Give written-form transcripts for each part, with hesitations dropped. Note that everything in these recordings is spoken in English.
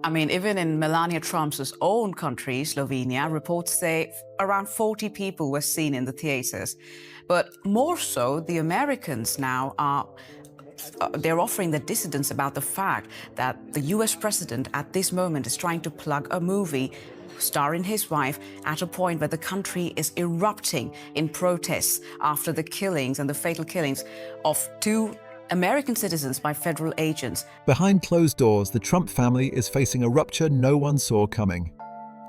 I mean, even in Melania Trump's own country, Slovenia, reports say around 40 people were seen in the theaters. But more so, the Americans now are they're offering the dissidents about the fact that the US president at this moment is trying to plug a movie starring his wife at a point where the country is erupting in protests after the killings and the fatal killings of two American citizens by federal agents. Behind closed doors, the Trump family is facing a rupture no one saw coming.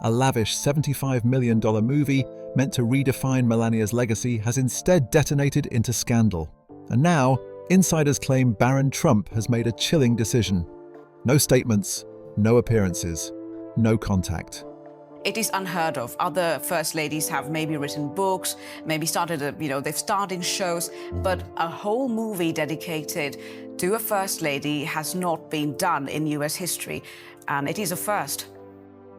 A lavish $75 million movie meant to redefine Melania's legacy has instead detonated into scandal. And now, insiders claim Baron Trump has made a chilling decision. No statements, no appearances, no contact. It is unheard of. Other first ladies have maybe written books, maybe started, they've starred in shows, but a whole movie dedicated to a first lady has not been done in US history, and it is a first.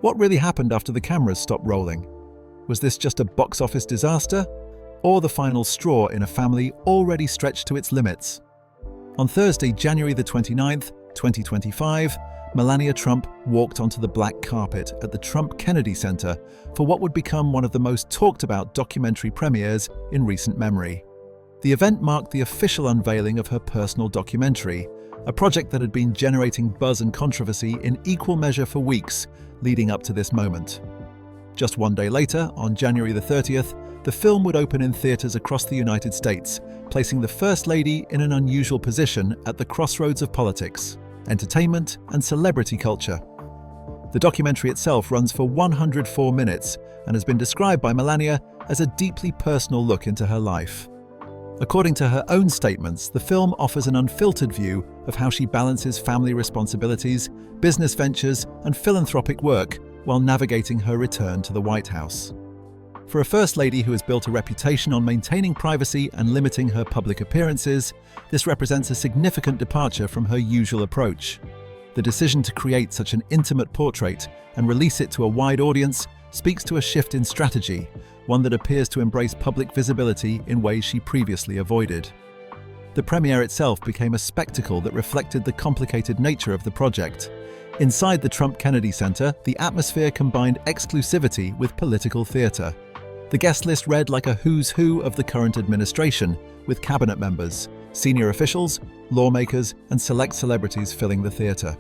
What really happened after the cameras stopped rolling? Was this just a box office disaster, or the final straw in a family already stretched to its limits? On Thursday, January the 29th, 2025, Melania Trump walked onto the black carpet at the Trump Kennedy Center for what would become one of the most talked about documentary premieres in recent memory. The event marked the official unveiling of her personal documentary, a project that had been generating buzz and controversy in equal measure for weeks leading up to this moment. Just one day later, on January the 30th, the film would open in theaters across the United States, placing the First Lady in an unusual position at the crossroads of politics, entertainment, and celebrity culture. The documentary itself runs for 104 minutes and has been described by Melania as a deeply personal look into her life. According to her own statements, the film offers an unfiltered view of how she balances family responsibilities, business ventures, and philanthropic work while navigating her return to the White House. For a First Lady who has built a reputation on maintaining privacy and limiting her public appearances, this represents a significant departure from her usual approach. The decision to create such an intimate portrait and release it to a wide audience speaks to a shift in strategy, one that appears to embrace public visibility in ways she previously avoided. The premiere itself became a spectacle that reflected the complicated nature of the project. Inside the Trump Kennedy Center, the atmosphere combined exclusivity with political theater. The guest list read like a who's who of the current administration, with cabinet members, senior officials, lawmakers, and select celebrities filling the theater.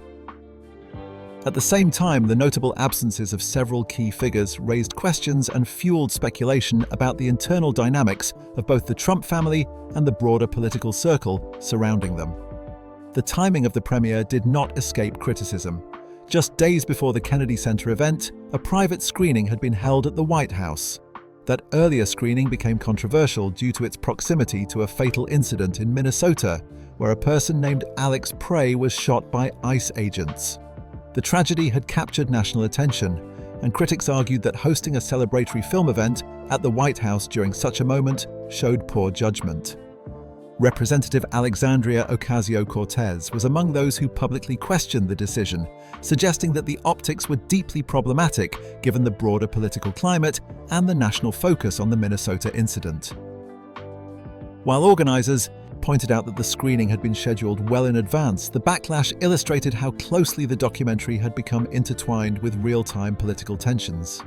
At the same time, the notable absences of several key figures raised questions and fueled speculation about the internal dynamics of both the Trump family and the broader political circle surrounding them. The timing of the premiere did not escape criticism. Just days before the Kennedy Center event, a private screening had been held at the White House. That earlier screening became controversial due to its proximity to a fatal incident in Minnesota, where a person named Alex Prey was shot by ICE agents. The tragedy had captured national attention, and critics argued that hosting a celebratory film event at the White House during such a moment showed poor judgment. Representative Alexandria Ocasio-Cortez was among those who publicly questioned the decision, suggesting that the optics were deeply problematic given the broader political climate and the national focus on the Minnesota incident. While organizers pointed out that the screening had been scheduled well in advance, the backlash illustrated how closely the documentary had become intertwined with real-time political tensions.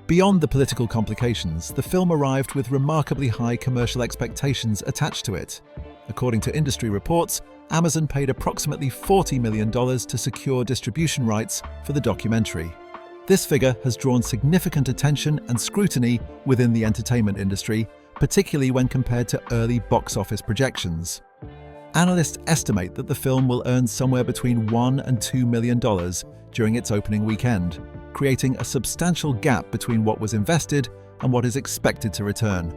Beyond the political complications, the film arrived with remarkably high commercial expectations attached to it. According to industry reports, Amazon paid approximately $40 million to secure distribution rights for the documentary. This figure has drawn significant attention and scrutiny within the entertainment industry, particularly when compared to early box office projections. Analysts estimate that the film will earn somewhere between $1 and $2 million during its opening weekend, creating a substantial gap between what was invested and what is expected to return.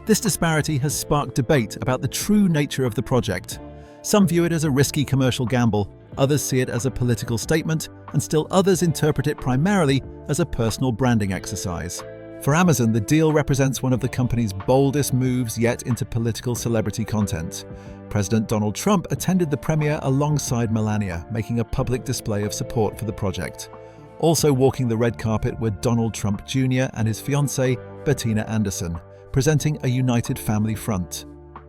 This disparity has sparked debate about the true nature of the project. Some view it as a risky commercial gamble, others see it as a political statement, and still others interpret it primarily as a personal branding exercise. For Amazon, the deal represents one of the company's boldest moves yet into political celebrity content. President Donald Trump attended the premiere alongside Melania, making a public display of support for the project. Also walking the red carpet were Donald Trump Jr. and his fiancée, Bettina Anderson, presenting a united family front.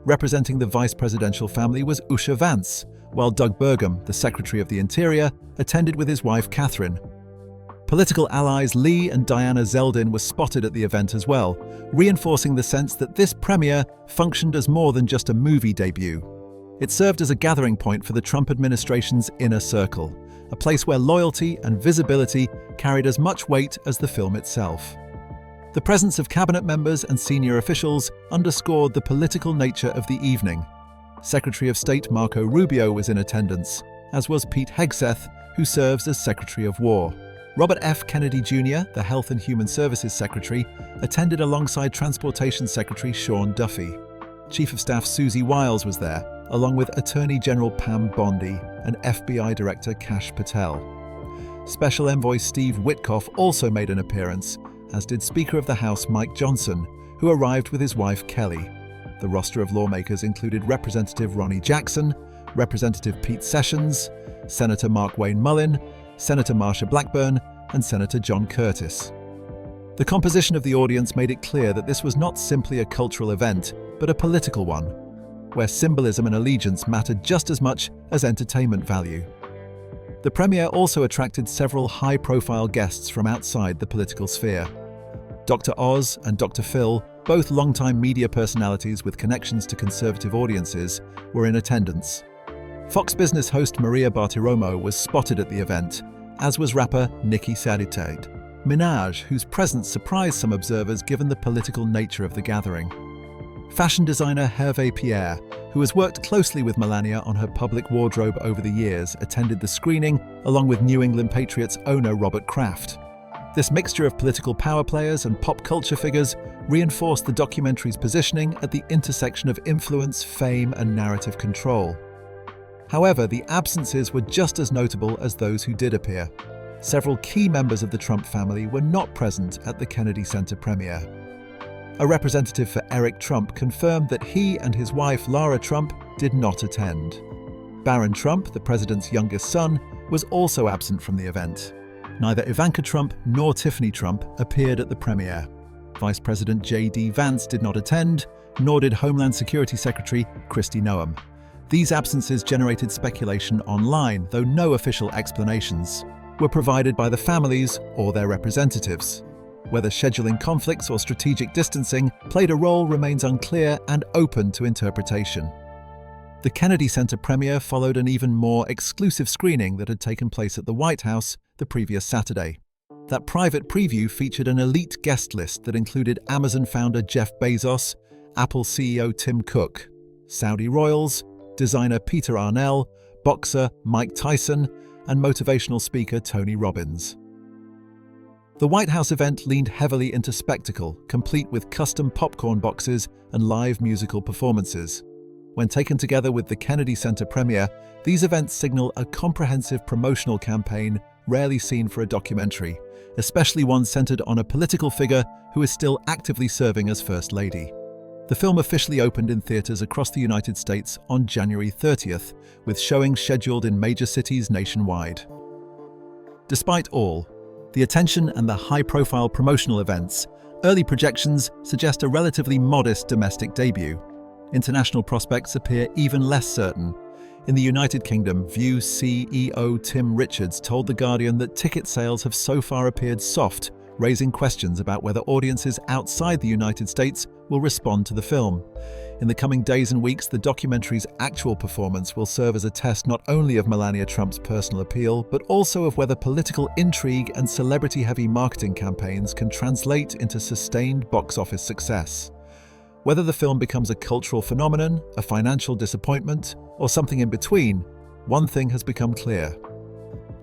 Representing the vice presidential family was Usha Vance, while Doug Burgum, the Secretary of the Interior, attended with his wife Catherine. Political allies Lee and Diana Zeldin were spotted at the event as well, reinforcing the sense that this premiere functioned as more than just a movie debut. It served as a gathering point for the Trump administration's inner circle, a place where loyalty and visibility carried as much weight as the film itself. The presence of cabinet members and senior officials underscored the political nature of the evening. Secretary of State Marco Rubio was in attendance, as was Pete Hegseth, who serves as Secretary of War. Robert F. Kennedy Jr., the Health and Human Services Secretary, attended alongside Transportation Secretary Sean Duffy. Chief of Staff Susie Wiles was there, along with Attorney General Pam Bondi and FBI Director Kash Patel. Special Envoy Steve Witkoff also made an appearance, as did Speaker of the House Mike Johnson, who arrived with his wife Kelly. The roster of lawmakers included Representative Ronnie Jackson, Representative Pete Sessions, Senator Mark Wayne Mullin, Senator Marsha Blackburn, and Senator John Curtis. The composition of the audience made it clear that this was not simply a cultural event, but a political one, where symbolism and allegiance mattered just as much as entertainment value. The premiere also attracted several high-profile guests from outside the political sphere. Dr. Oz and Dr. Phil, both longtime media personalities with connections to conservative audiences, were in attendance. Fox Business host Maria Bartiromo was spotted at the event, as was rapper Nicki Minaj, whose presence surprised some observers given the political nature of the gathering. Fashion designer Hervé Pierre, who has worked closely with Melania on her public wardrobe over the years, attended the screening, along with New England Patriots owner Robert Kraft. This mixture of political power players and pop culture figures reinforced the documentary's positioning at the intersection of influence, fame, and narrative control. However, the absences were just as notable as those who did appear. Several key members of the Trump family were not present at the Kennedy Center premiere. A representative for Eric Trump confirmed that he and his wife Lara Trump did not attend. Barron Trump, the president's youngest son, was also absent from the event. Neither Ivanka Trump nor Tiffany Trump appeared at the premiere. Vice President J.D. Vance did not attend, nor did Homeland Security Secretary Kristi Noem. These absences generated speculation online, though no official explanations were provided by the families or their representatives. Whether scheduling conflicts or strategic distancing played a role remains unclear and open to interpretation. The Kennedy Center premiere followed an even more exclusive screening that had taken place at the White House the previous Saturday. That private preview featured an elite guest list that included Amazon founder Jeff Bezos, Apple CEO Tim Cook, Saudi royals, designer Peter Arnell, boxer Mike Tyson, and motivational speaker Tony Robbins. The White House event leaned heavily into spectacle, complete with custom popcorn boxes and live musical performances. When taken together with the Kennedy Center premiere, these events signal a comprehensive promotional campaign rarely seen for a documentary, especially one centered on a political figure who is still actively serving as First Lady. The film officially opened in theaters across the United States on January 30th, with showings scheduled in major cities nationwide. Despite all, the attention and the high-profile promotional events, early projections suggest a relatively modest domestic debut. International prospects appear even less certain. In the United Kingdom, View CEO Tim Richards told The Guardian that ticket sales have so far appeared soft, raising questions about whether audiences outside the United States will respond to the film. In the coming days and weeks, the documentary's actual performance will serve as a test not only of Melania Trump's personal appeal, but also of whether political intrigue and celebrity-heavy marketing campaigns can translate into sustained box office success. Whether the film becomes a cultural phenomenon, a financial disappointment, or something in between, one thing has become clear.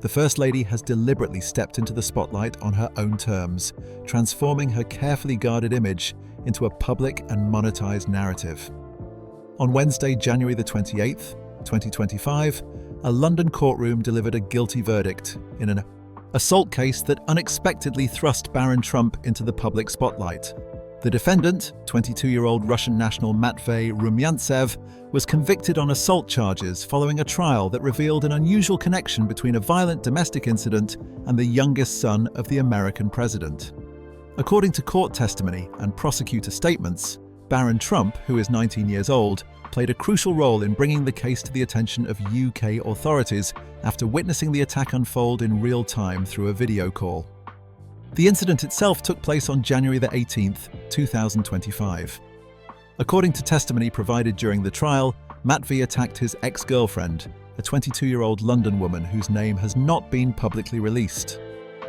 The First Lady has deliberately stepped into the spotlight on her own terms, transforming her carefully guarded image into a public and monetized narrative. On Wednesday, January the 28th, 2025, a London courtroom delivered a guilty verdict in an assault case that unexpectedly thrust Barron Trump into the public spotlight. The defendant, 22-year-old Russian national Matvey Rumyantsev, was convicted on assault charges following a trial that revealed an unusual connection between a violent domestic incident and the youngest son of the American president. According to court testimony and prosecutor statements, Baron Trump, who is 19 years old, played a crucial role in bringing the case to the attention of UK authorities after witnessing the attack unfold in real time through a video call. The incident itself took place on January 18, 2025. According to testimony provided during the trial, Matt V attacked his ex-girlfriend, a 22-year-old London woman whose name has not been publicly released.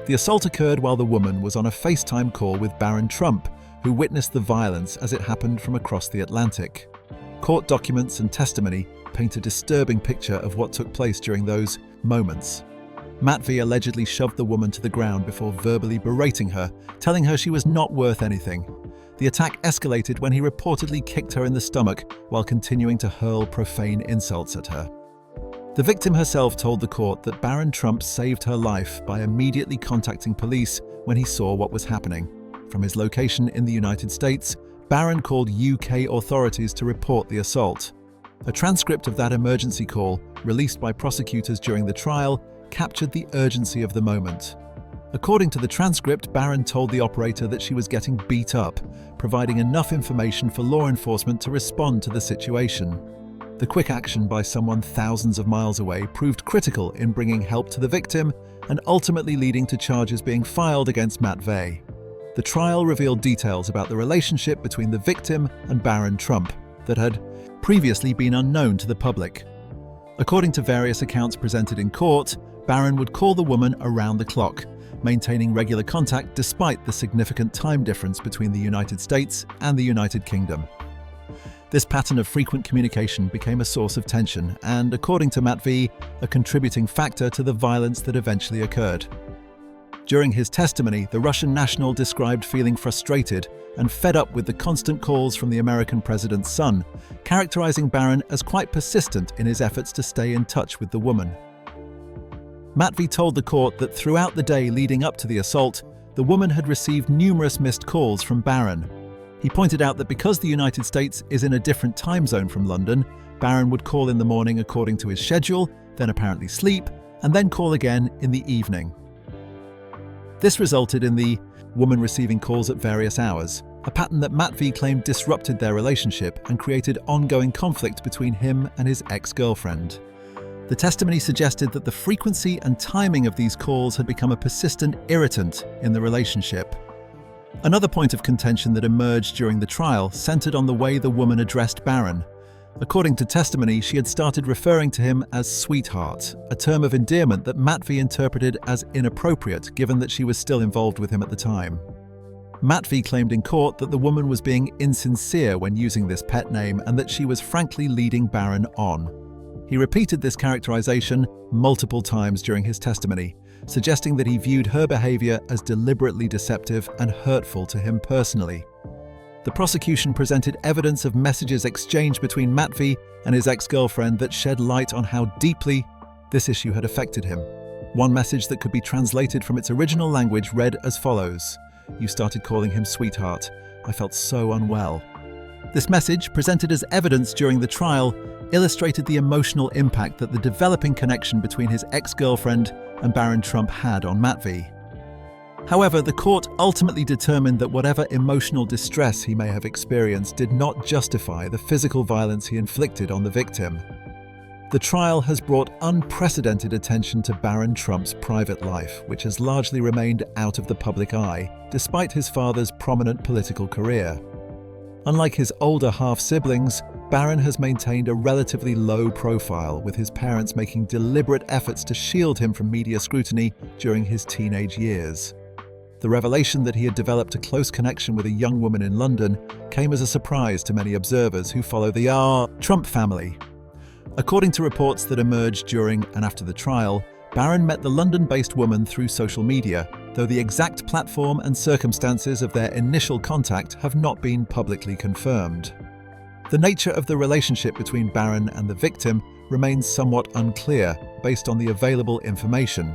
The assault occurred while the woman was on a FaceTime call with Baron Trump, who witnessed the violence as it happened from across the Atlantic. Court documents and testimony paint a disturbing picture of what took place during those moments. Matt V allegedly shoved the woman to the ground before verbally berating her, telling her she was not worth anything. The attack escalated when he reportedly kicked her in the stomach while continuing to hurl profane insults at her. The victim herself told the court that Baron Trump saved her life by immediately contacting police when he saw what was happening. From his location in the United States, Baron called UK authorities to report the assault. A transcript of that emergency call, released by prosecutors during the trial, captured the urgency of the moment. According to the transcript, Baron told the operator that she was getting beat up, providing enough information for law enforcement to respond to the situation. The quick action by someone thousands of miles away proved critical in bringing help to the victim and ultimately leading to charges being filed against Matt V. The trial revealed details about the relationship between the victim and Baron Trump that had previously been unknown to the public. According to various accounts presented in court, Baron would call the woman around the clock, maintaining regular contact despite the significant time difference between the United States and the United Kingdom. This pattern of frequent communication became a source of tension and, according to Matt V, a contributing factor to the violence that eventually occurred. During his testimony, the Russian national described feeling frustrated and fed up with the constant calls from the American president's son, characterizing Baron as quite persistent in his efforts to stay in touch with the woman. Matt V told the court that throughout the day leading up to the assault, the woman had received numerous missed calls from Baron. He pointed out that because the United States is in a different time zone from London, Baron would call in the morning according to his schedule, then apparently sleep, and then call again in the evening. This resulted in the woman receiving calls at various hours, a pattern that Matt V claimed disrupted their relationship and created ongoing conflict between him and his ex-girlfriend. The testimony suggested that the frequency and timing of these calls had become a persistent irritant in the relationship. Another point of contention that emerged during the trial centered on the way the woman addressed Baron. According to testimony, she had started referring to him as sweetheart, a term of endearment that Matt V interpreted as inappropriate given that she was still involved with him at the time. Matt V claimed in court that the woman was being insincere when using this pet name and that she was frankly leading Baron on. He repeated this characterization multiple times during his testimony, suggesting that he viewed her behavior as deliberately deceptive and hurtful to him personally. The prosecution presented evidence of messages exchanged between Matt V and his ex-girlfriend that shed light on how deeply this issue had affected him. One message that could be translated from its original language read as follows: "You started calling him sweetheart. I felt so unwell." This message, presented as evidence during the trial, illustrated the emotional impact that the developing connection between his ex-girlfriend and Baron Trump had on Matt V. However, the court ultimately determined that whatever emotional distress he may have experienced did not justify the physical violence he inflicted on the victim. The trial has brought unprecedented attention to Baron Trump's private life, which has largely remained out of the public eye, despite his father's prominent political career. Unlike his older half-siblings, Baron has maintained a relatively low profile, with his parents making deliberate efforts to shield him from media scrutiny during his teenage years. The revelation that he had developed a close connection with a young woman in London came as a surprise to many observers who follow the Trump family. According to reports that emerged during and after the trial, Baron met the London-based woman through social media, though the exact platform and circumstances of their initial contact have not been publicly confirmed. The nature of the relationship between Baron and the victim remains somewhat unclear based on the available information.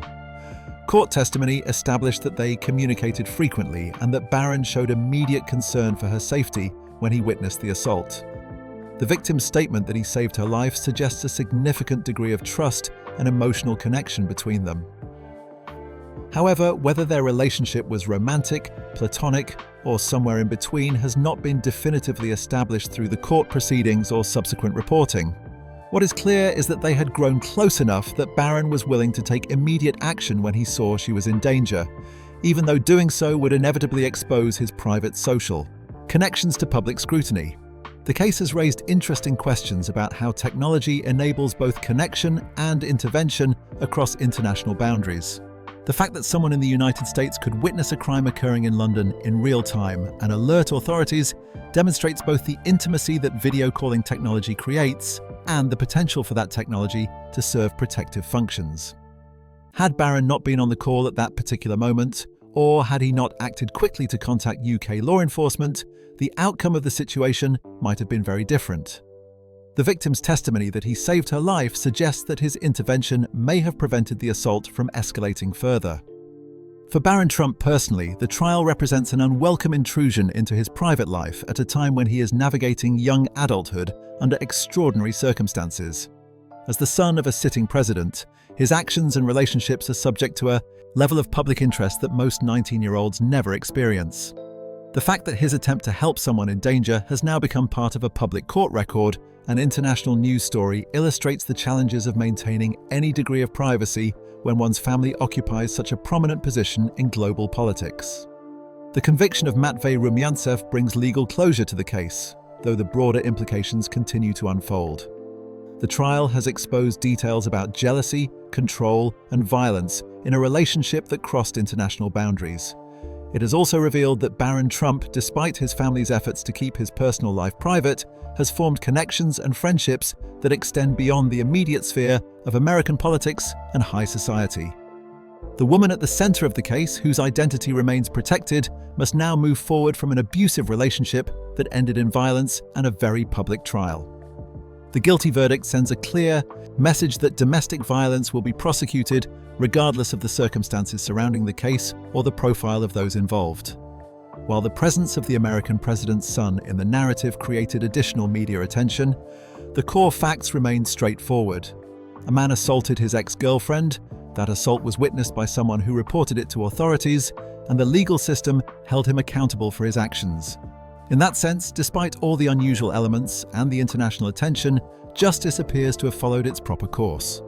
Court testimony established that they communicated frequently and that Baron showed immediate concern for her safety when he witnessed the assault. The victim's statement that he saved her life suggests a significant degree of trust and emotional connection between them. However, whether their relationship was romantic, platonic, or somewhere in between has not been definitively established through the court proceedings or subsequent reporting. What is clear is that they had grown close enough that Barron was willing to take immediate action when he saw she was in danger, even though doing so would inevitably expose his private social connections to public scrutiny. The case has raised interesting questions about how technology enables both connection and intervention across international boundaries. The fact that someone in the United States could witness a crime occurring in London in real time and alert authorities demonstrates both the intimacy that video calling technology creates and the potential for that technology to serve protective functions. Had Barron not been on the call at that particular moment, or had he not acted quickly to contact UK law enforcement, the outcome of the situation might have been very different. The victim's testimony that he saved her life suggests that his intervention may have prevented the assault from escalating further. For Barron Trump personally, the trial represents an unwelcome intrusion into his private life at a time when he is navigating young adulthood under extraordinary circumstances. As the son of a sitting president, his actions and relationships are subject to a level of public interest that most 19-year-olds never experience. The fact that his attempt to help someone in danger has now become part of a public court record, an international news story, illustrates the challenges of maintaining any degree of privacy when one's family occupies such a prominent position in global politics. The conviction of Matvey Rumyantsev brings legal closure to the case, though the broader implications continue to unfold. The trial has exposed details about jealousy, control, and violence in a relationship that crossed international boundaries. It has also revealed that Barron Trump, despite his family's efforts to keep his personal life private, has formed connections and friendships that extend beyond the immediate sphere of American politics and high society. The woman at the center of the case, whose identity remains protected, must now move forward from an abusive relationship that ended in violence and a very public trial. The guilty verdict sends a clear message that domestic violence will be prosecuted regardless of the circumstances surrounding the case or the profile of those involved. While the presence of the American president's son in the narrative created additional media attention, the core facts remained straightforward. A man assaulted his ex-girlfriend, that assault was witnessed by someone who reported it to authorities, and the legal system held him accountable for his actions. In that sense, despite all the unusual elements and the international attention, justice appears to have followed its proper course.